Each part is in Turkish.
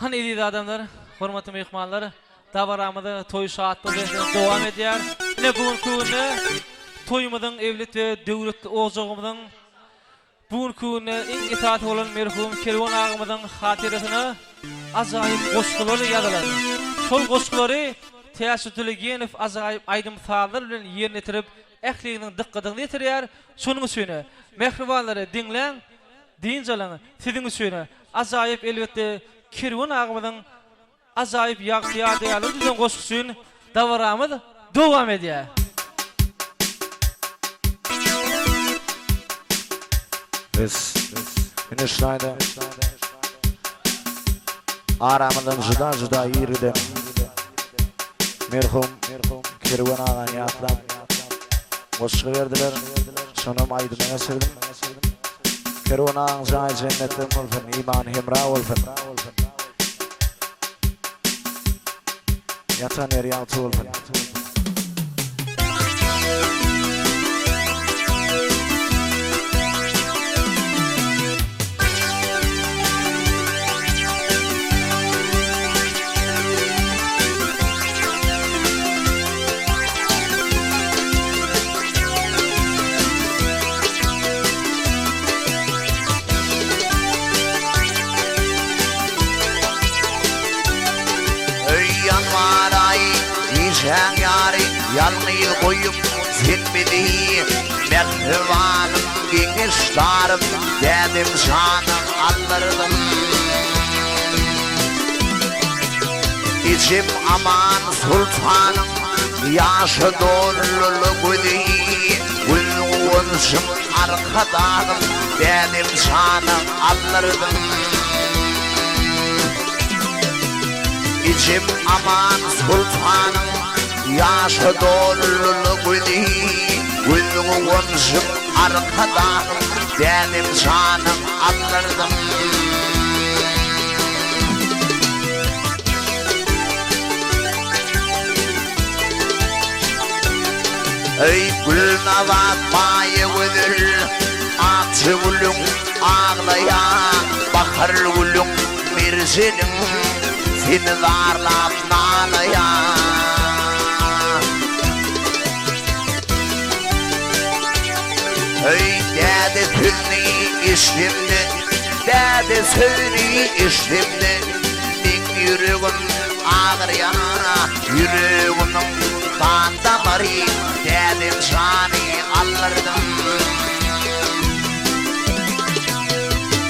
Hani ediydi adamlar, hormatly mehmanlar, dawaramyzy toy şahatlygy dowam edýär. Ne bugünkü günde toýumyzyň evlet we döwlet ozagymyzyň bugünkü günde iň itaat bolan merhum Kerwan agymyzyň hatyrasyna ajaýyp goşgulary ýazylar. Şol goşgulary Täşütligenov ajaýyp aýdym salar bilen ýerine tirip ähliginiň dykkadygyny ýetirýär. Şonuň üçin mehribanlary diňleň, diňjalaň, siziň üçin ajaýyp elbetde Kerwan agymyzyň ajaýyp ýagşy diýen goşgy üçin dawaramyz dowam edýär. Biz finishlayda aramyzdan juda ýyride merhum Kerwan agany ýatlap goşgy berdiler. Şonam aýdyma söýledim. Kerwan agyň jaý jennetde bolsun, iman hemra bolsun. Yatan eriyan bolsun. Sen yari yalnız koyup silmedi Mehribanım genişlerim dedim canım alırdım İçim aman sultanım yaşı doğruluk ödü Gülgünsüm arkadağım dedim canım alırdım İçim aman sultanım yaşı doğruluk ödü Gülgünsüm arkadağım dedim canım alırdım Ey gülnavat bayı ödül Atı gülüm ağlaya Bakar gülüm mirzinim Seni darlap nalaya Ey dede tülni işlimdi Dede söylü işlimdi Dik yüreğim ağır yana Yüreğimin kan damarı Dedim canı alırdım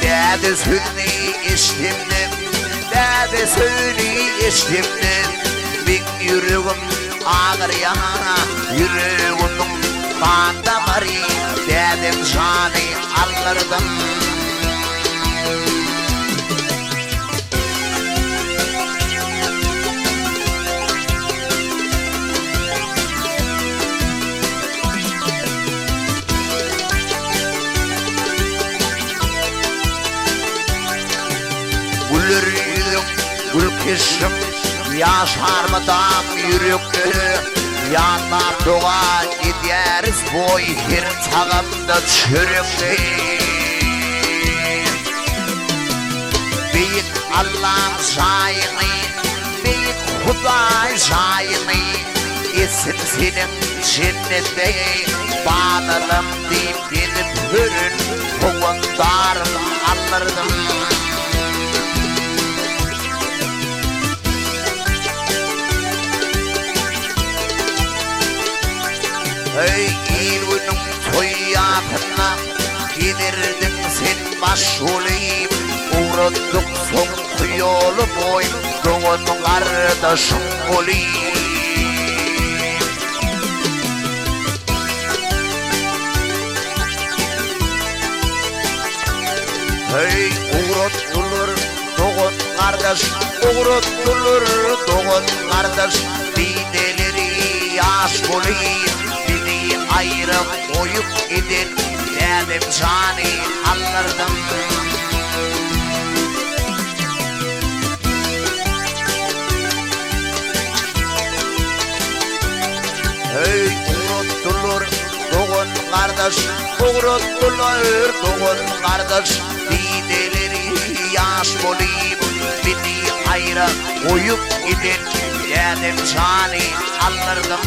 Dede söylü işlimdi Dede söylü işlimdi Dik yüreğim ağır yana Yüreğimin kan damarı Dedim canı alırdım Gülür yüzüm, gül kişim Yaşar mıdam yürekte Yanlar doğa gideriz boy Her tağımda çürükte Büyük Allah'ın şahini Büyük Huday şahini İsim senin cennette Bağlarım deyip gelip hürün Kovundarım alırdım Ey ilvünün toyatına Gidirdin sen başulayım Uğradık son kıyolu boy Doğun kardeşim olayım Ey uğratılır doğun kardeş Uğratılır doğun kardeş Dideleri yaş olayım ayrım oyup gidin Dedim canı alırdım Ey uğratılır doğun kardeş Uğratılır doğun kardeş Dideleri yaş olayım Beni ayrı uyup gidin dedim cani alırdım.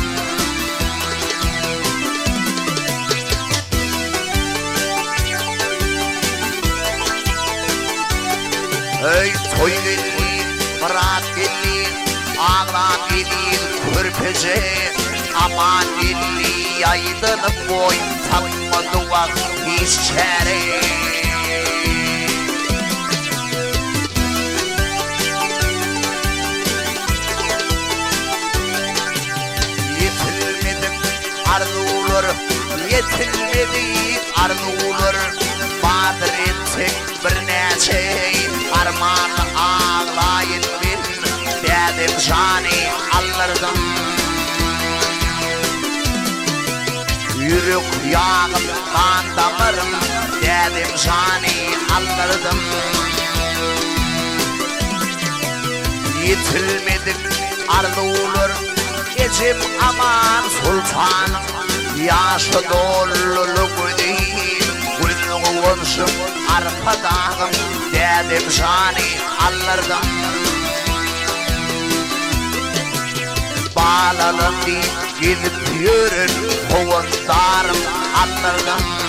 Ey toy gelin, bırak gelin, ağla gelin, körpece. Aman gelin, yaydını boy, tatmadı vakit içeri. Yetilmedik arzular, yetilmedik arzular. Badır ettik bir neçe armağanı ağlayın bin dedim cani alırdım. Yürük yağım kan damarım dedim cani alırdım. Yetilmedik arzular gecim aman sultanım. Yaşı doluluk değil Gülünüğünsüm arpadağım dedim cani alırdım. Bağlalım deyip gidip yürür kovundarım alırdım.